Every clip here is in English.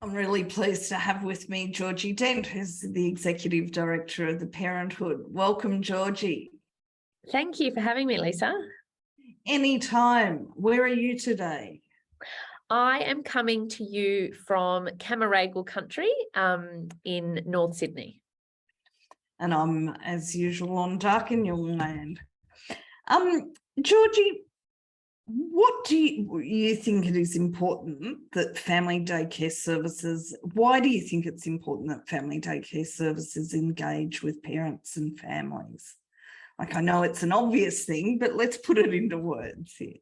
I'm really pleased to have with me Georgie Dent, who's the Executive Director of the Parenthood. Welcome, Georgie. Thank you for having me, Lisa. Anytime. Where are you today? I am coming to you from Camaragal country in North Sydney. And I'm, as usual, on Darkinjung land. Georgie, what do you think it is important that family daycare services, why do you think it's important that family daycare services engage with parents and families? Like, I know it's an obvious thing, but let's put it into words here.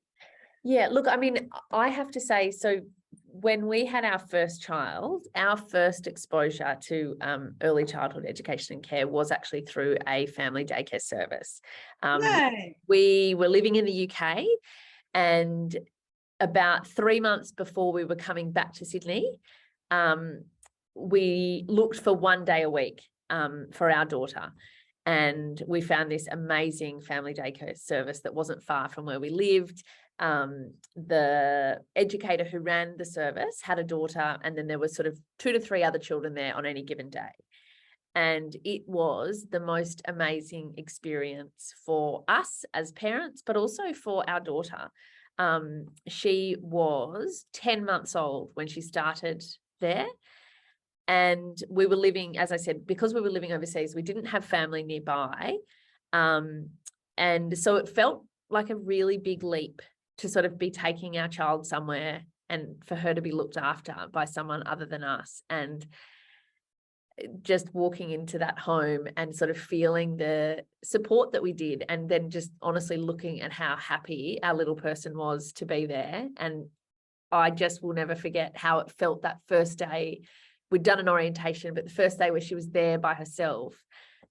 Yeah, look, I mean, I have to say, so when we had our first child, our first exposure to early childhood education and care was actually through a family daycare service. We were living in the UK, and about 3 months before we were coming back to Sydney, we looked for 1 day a week for our daughter. And we found this amazing family daycare service that wasn't far from where we lived. The educator who ran the service had a daughter, and then there was sort of 2 to 3 other children there on any given day. And it was the most amazing experience for us as parents, but also for our daughter. She was 10 months old when she started there. And we were living, as I said, because we were living overseas, we didn't have family nearby. And so it felt like a really big leap to sort of be taking our child somewhere and for her to be looked after by someone other than us. And just walking into that home and sort of feeling the support that we did, and then just honestly looking at how happy our little person was to be there. And I just will never forget how it felt that first day. We'd done an orientation, but the first day where she was there by herself,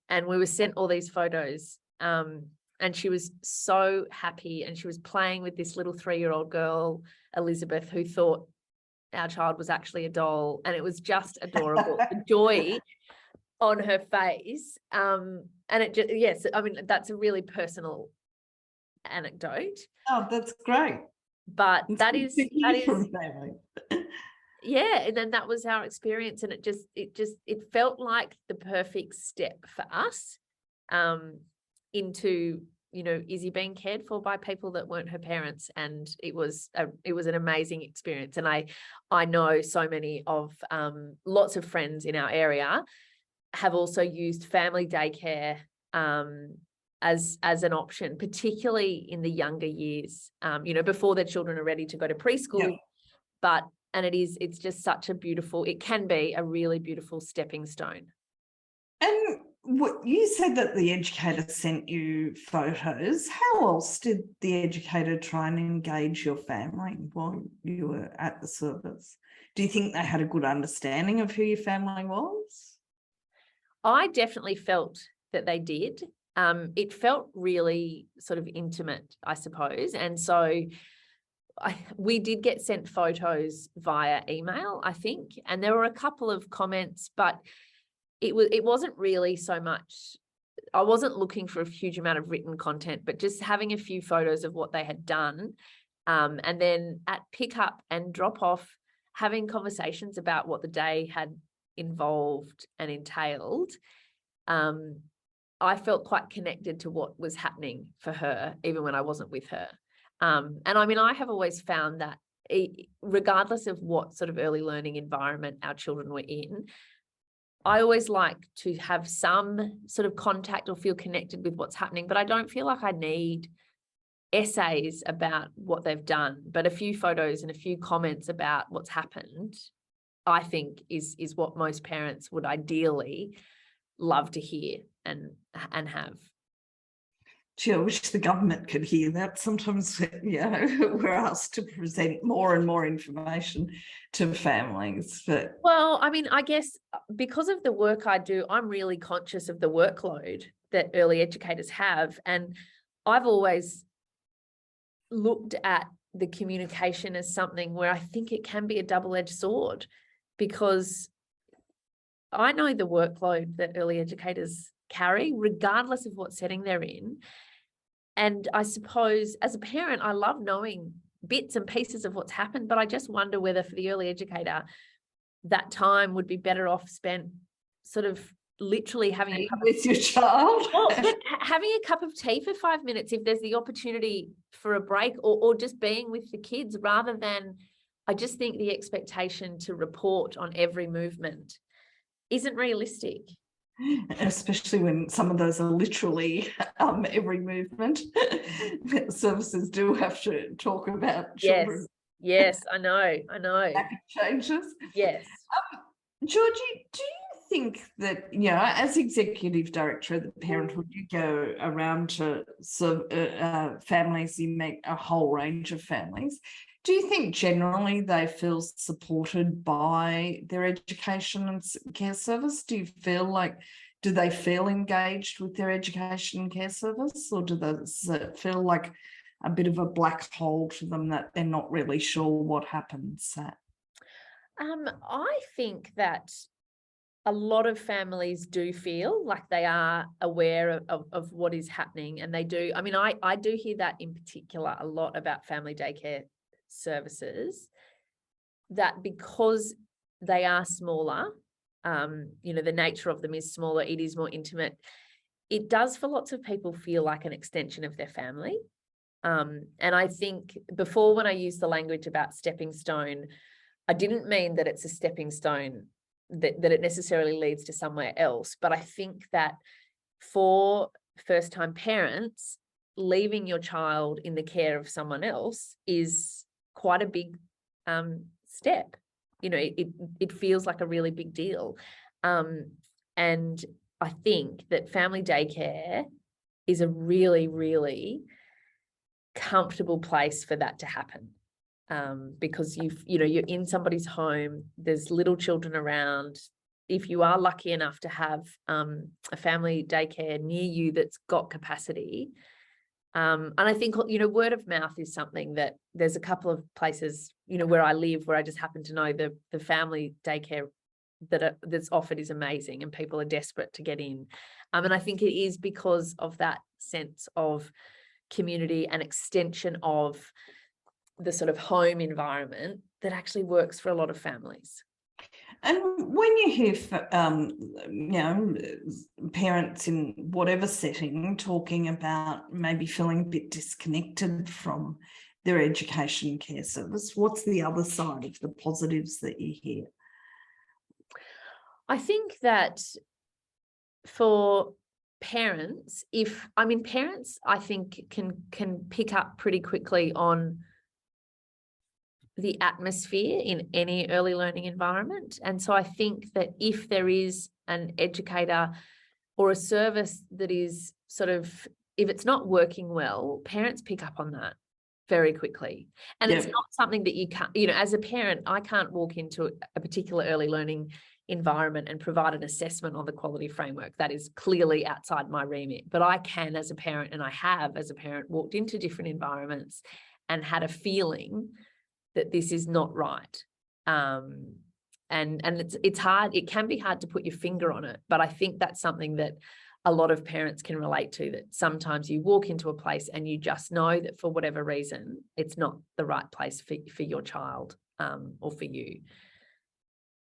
and we were sent all these photos, and she was so happy, and she was playing with this little 3-year-old girl, Elizabeth, who thought our child was actually a doll, and it was just adorable. The joy on her face. And it just, yes, I mean, that's a really personal anecdote. Oh, that's great. But that is from family. Yeah, and then that was our experience, and it felt like the perfect step for us into, you know, Izzy being cared for by people that weren't her parents. And it was an amazing experience. And I know so many of lots of friends in our area have also used family daycare as an option, particularly in the younger years, you know, before their children are ready to go to preschool. Yeah. It's just such a beautiful, it can be a really beautiful stepping stone. And what you said that the educator sent you photos. How else did the educator try and engage your family while you were at the service? Do you think they had a good understanding of who your family was? I definitely felt that they did. It felt really sort of intimate, I suppose. And so we did get sent photos via email, I think, and there were a couple of comments, but it wasn't really so much. I wasn't looking for a huge amount of written content, but just having a few photos of what they had done, and then at pick up and drop off, having conversations about what the day had involved and entailed. I felt quite connected to what was happening for her, even when I wasn't with her. And I mean, I have always found that regardless of what sort of early learning environment our children were in, I always like to have some sort of contact or feel connected with what's happening, but I don't feel like I need essays about what they've done, but a few photos and a few comments about what's happened, I think is what most parents would ideally love to hear and have. Gee, I wish the government could hear that. Sometimes, you know, we're asked to present more and more information to families. But well, I mean, I guess because of the work I do, I'm really conscious of the workload that early educators have. And I've always looked at the communication as something where I think it can be a double-edged sword, because I know the workload that early educators carry, regardless of what setting they're in. And I suppose as a parent, I love knowing bits and pieces of what's happened, but I just wonder whether for the early educator, that time would be better off spent sort of literally having a cup with your child. but having a cup of tea for 5 minutes if there's the opportunity for a break, or just being with the kids, rather than, I just think the expectation to report on every movement isn't realistic. Especially when some of those are literally every movement. Services do have to talk about children. Yes, I know. Changes. Yes. Georgie, do you think that, as executive director of the Parenthood, you go around to families, you meet a whole range of families. Do you think generally they feel supported by their education and care service? Do they feel engaged with their education and care service, or does it feel like a bit of a black hole to them that they're not really sure what happens at? I think that a lot of families do feel like they are aware of what is happening, and they do. I mean, I do hear that in particular a lot about family daycare services, that because they are smaller, the nature of them is smaller, it is more intimate. It does, for lots of people, feel like an extension of their family. And I think before, when I used the language about stepping stone, I didn't mean that it's a stepping stone, that it necessarily leads to somewhere else. But I think that for first-time parents, leaving your child in the care of someone else is quite a big step. It feels like a really big deal. And I think that family daycare is a really, really comfortable place for that to happen. Because you're in somebody's home, there's little children around. If you are lucky enough to have a family daycare near you that's got capacity, and I think word of mouth is something that there's a couple of places where I live where I just happen to know the family daycare that's offered is amazing, and people are desperate to get in. And I think it is because of that sense of community and extension of the sort of home environment that actually works for a lot of families. And when you hear, parents in whatever setting talking about maybe feeling a bit disconnected from their education care service, what's the other side of the positives that you hear? I think that for parents, parents, I think can pick up pretty quickly on the atmosphere in any early learning environment. And so I think that if there is an educator or a service that is sort of, if it's not working well, parents pick up on that very quickly. And it's not something that you can't, as a parent, I can't walk into a particular early learning environment and provide an assessment on the quality framework. That is clearly outside my remit. But I can, as a parent, and I have as a parent, walked into different environments and had a feeling that this is not right. And it's hard, it can be hard to put your finger on it, but I think that's something that a lot of parents can relate to, that sometimes you walk into a place and you just know that for whatever reason, it's not the right place for your child or for you.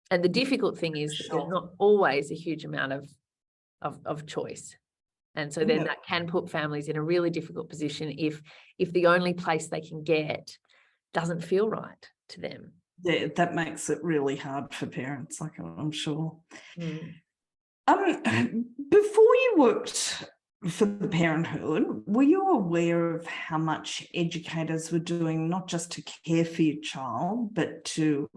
And the difficult thing is that there's not always a huge amount of choice. And so then that can put families in a really difficult position if the only place they can get doesn't feel right to them. Yeah, that makes it really hard for parents, like I'm sure. Before you worked for the Parenthood, were you aware of how much educators were doing, not just to care for your child, but to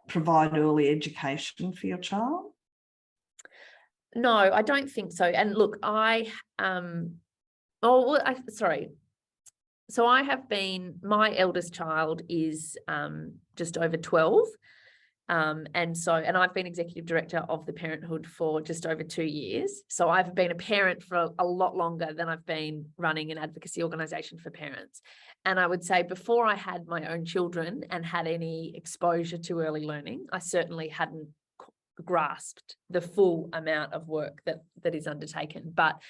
provide early education for your child? No, I don't think so. And look, So I have been, my eldest child is just over 12. And I've been executive director of the Parenthood for just over 2 years. So I've been a parent for a lot longer than I've been running an advocacy organisation for parents. And I would say before I had my own children and had any exposure to early learning, I certainly hadn't grasped the full amount of work that is undertaken. But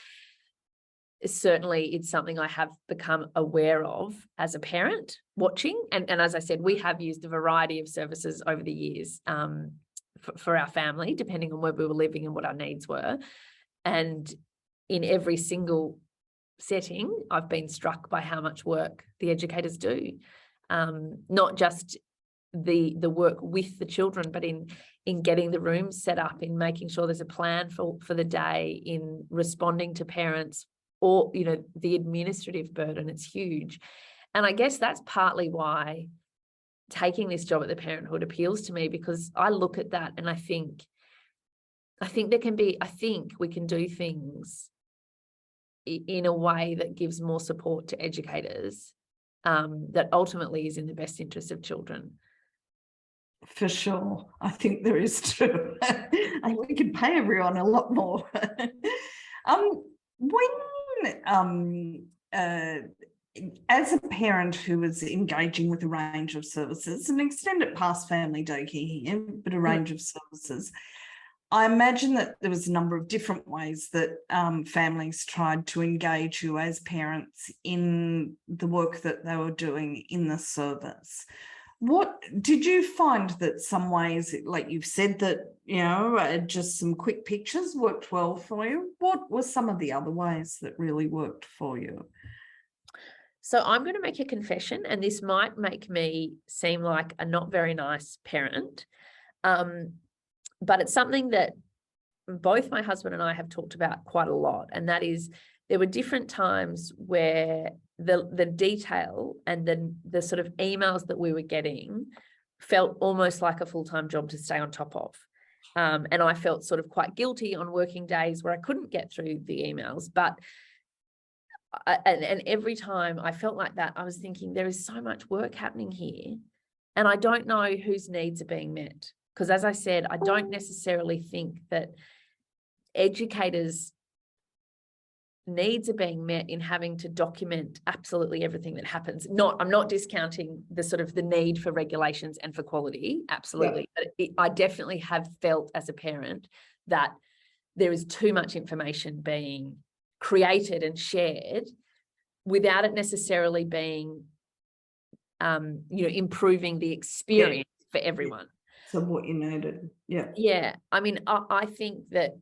certainly it's something I have become aware of as a parent watching. And as I said, we have used a variety of services over the years. for our family, depending on where we were living and what our needs were. And in every single setting, I've been struck by how much work the educators do, not just the work with the children, but in getting the rooms set up, in making sure there's a plan for the day, in responding to parents, or, you know, the administrative burden. It's huge. And I guess that's partly why taking this job at the Parenthood appeals to me, because I look at that and I think we can do things in a way that gives more support to educators, that ultimately is in the best interest of children. For sure. I think there is too. And we could pay everyone a lot more. As a parent who was engaging with a range of services, and extend it past family daycare here, but a range of services, I imagine that there was a number of different ways that families tried to engage you as parents in the work that they were doing in the service. What did you find that some ways, like you've said that, you know, just some quick pictures worked well for you? What were some of the other ways that really worked for you? So I'm going to make a confession, and this might make me seem like a not very nice parent, but it's something that both my husband and I have talked about quite a lot, and that is there were different times where the detail and the sort of emails that we were getting felt almost like a full-time job to stay on top of. And I felt sort of quite guilty on working days where I couldn't get through the emails. But and every time I felt like that, I was thinking there is so much work happening here, and I don't know whose needs are being met. Because as I said, I don't necessarily think that educators' needs are being met in having to document absolutely everything that happens. I'm not discounting the sort of the need for regulations and for quality, absolutely. Yeah. But I definitely have felt as a parent that there is too much information being created and shared without it necessarily being, improving the experience for everyone. So what you needed, yeah. Yeah, I mean, I think that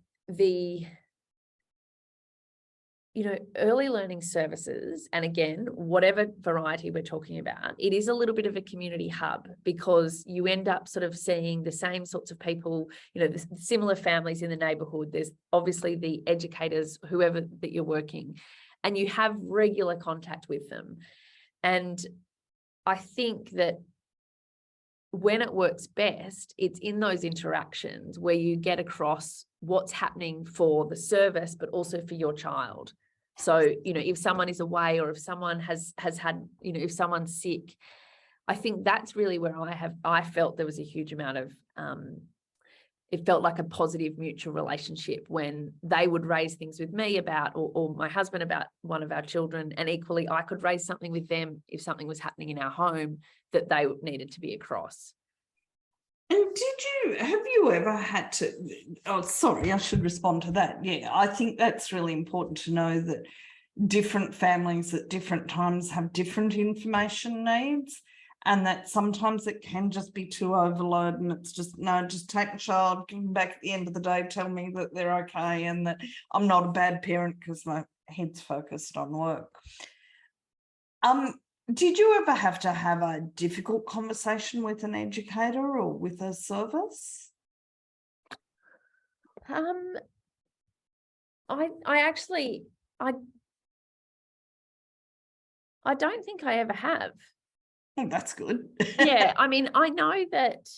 early learning services, and again, whatever variety we're talking about, it is a little bit of a community hub, because you end up sort of seeing the same sorts of people, the similar families in the neighbourhood. There's obviously the educators, whoever that you're working, and you have regular contact with them. And I think that when it works best, it's in those interactions where you get across what's happening for the service, but also for your child. So, if someone is away, or if someone has had, if someone's sick, I think that's really where I felt there was a huge amount of, it felt like a positive mutual relationship when they would raise things with me about, or my husband about one of our children, and equally I could raise something with them if something was happening in our home that they needed to be across. And have you ever had to, I should respond to that. Yeah, I think that's really important to know that different families at different times have different information needs, and that sometimes it can just be too overload, and it's just, no, just take the child, give them back at the end of the day, tell me that they're okay and that I'm not a bad parent because my head's focused on work. Did you ever have to have a difficult conversation with an educator or with a service? I don't think I ever have. Oh, that's good. Yeah, I mean, I know that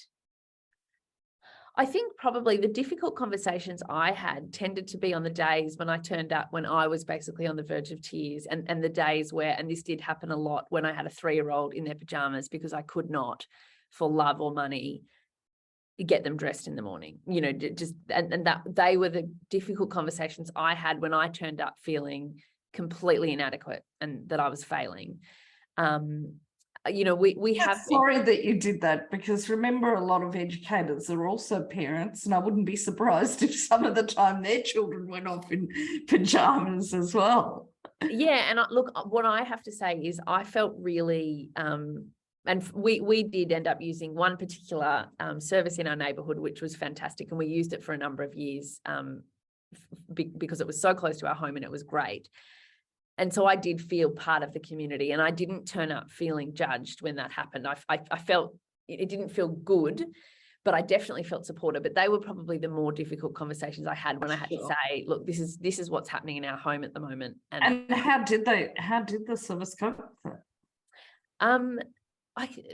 I think probably the difficult conversations I had tended to be on the days when I turned up, when I was basically on the verge of tears, and the days where, and this did happen a lot, when I had a 3-year-old in their pajamas because I could not, for love or money, get them dressed in the morning, and that they were the difficult conversations I had when I turned up feeling completely inadequate and that I was failing. We have. Sorry that you did that, because remember, a lot of educators are also parents, and I wouldn't be surprised if some of the time their children went off in pajamas as well. Yeah, and look, what I have to say is I felt really we did end up using one particular service in our neighbourhood, which was fantastic, and we used it for a number of years because it was so close to our home and it was great. And so I did feel part of the community, and I didn't turn up feeling judged when that happened. I felt it didn't feel good, but I definitely felt supported. But they were probably the more difficult conversations I had when I had to say, look, this is what's happening in our home at the moment. And how did the service cope with it?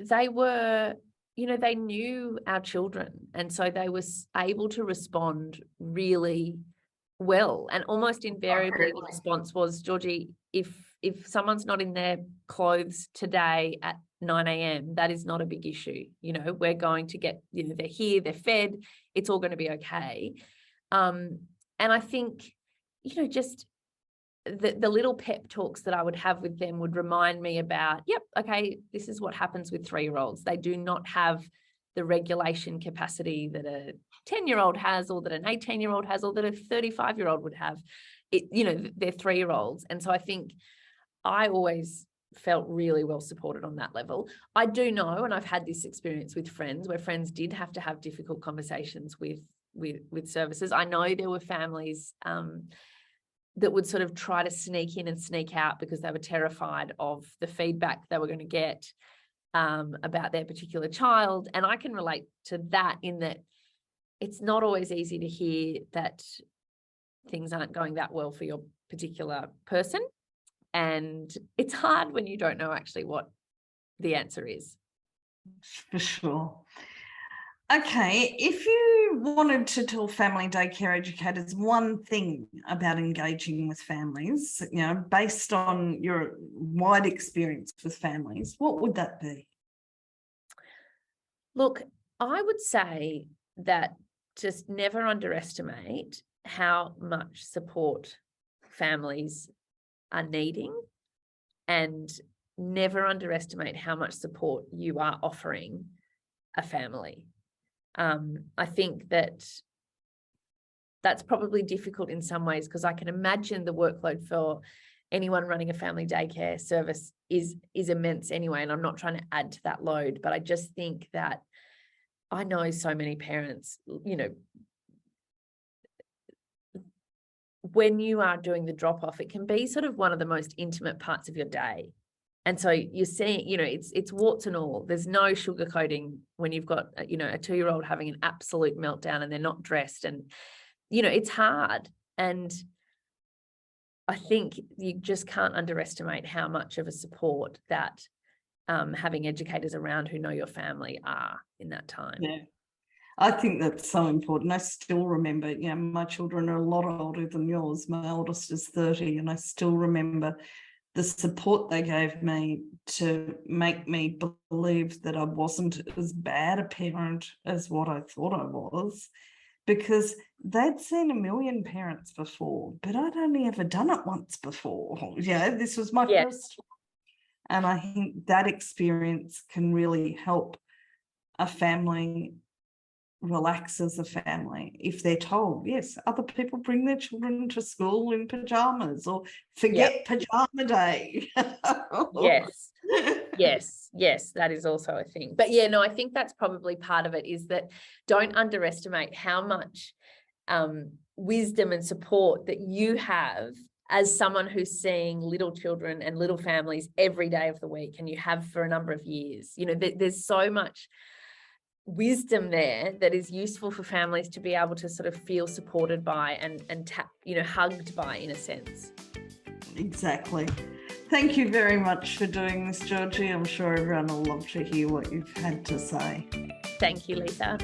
They were, they knew our children, and so they were able to respond really well, and almost invariably the response was, Georgie, if someone's not in their clothes today at 9 a.m, that is not a big issue. We're going to get, they're here, they're fed, it's all going to be okay. And I think, just the little pep talks that I would have with them would remind me about, yep, okay, this is what happens with 3-year-olds. They do not have the regulation capacity that a 10-year-old has, or that an 18-year-old has, or that a 35-year-old would have. They're 3-year-olds. And so I think I always felt really well supported on that level. I do know, and I've had this experience with friends, where friends did have to have difficult conversations with services. I know there were families that would sort of try to sneak in and sneak out because they were terrified of the feedback they were going to get about their particular child. And I can relate to that, in that it's not always easy to hear that things aren't going that well for your particular person. And it's hard when you don't know actually what the answer is. For sure. Okay, if you wanted to tell family daycare educators one thing about engaging with families, based on your wide experience with families, what would that be? Look, I would say that just never underestimate how much support families are needing, and never underestimate how much support you are offering a family. I think that's probably difficult in some ways, because I can imagine the workload for anyone running a family daycare service is immense anyway, and I'm not trying to add to that load, but I just think that I know so many parents, when you are doing the drop-off, it can be sort of one of the most intimate parts of your day. And so you're seeing, it's warts and all. There's no sugarcoating when you've got, a 2-year-old having an absolute meltdown and they're not dressed, and, it's hard. And I think you just can't underestimate how much of a support that having educators around who know your family are in that time. Yeah, I think that's so important. I still remember, my children are a lot older than yours. My oldest is 30, and I still remember the support they gave me to make me believe that I wasn't as bad a parent as what I thought I was, because they'd seen a million parents before, but I'd only ever done it once before. This was my first one. And I think that experience can really help a family relax as a family if they're told, yes, other people bring their children to school in pajamas, or forget pajama day. Yes, that is also a thing. But I think that's probably part of it, is that don't underestimate how much wisdom and support that you have as someone who's seeing little children and little families every day of the week, and you have for a number of years. There's so much wisdom there that is useful for families to be able to sort of feel supported by and tap, hugged by, in a sense. Exactly. Thank you very much for doing this, Georgie. I'm sure everyone will love to hear what you've had to say. Thank you, Lisa.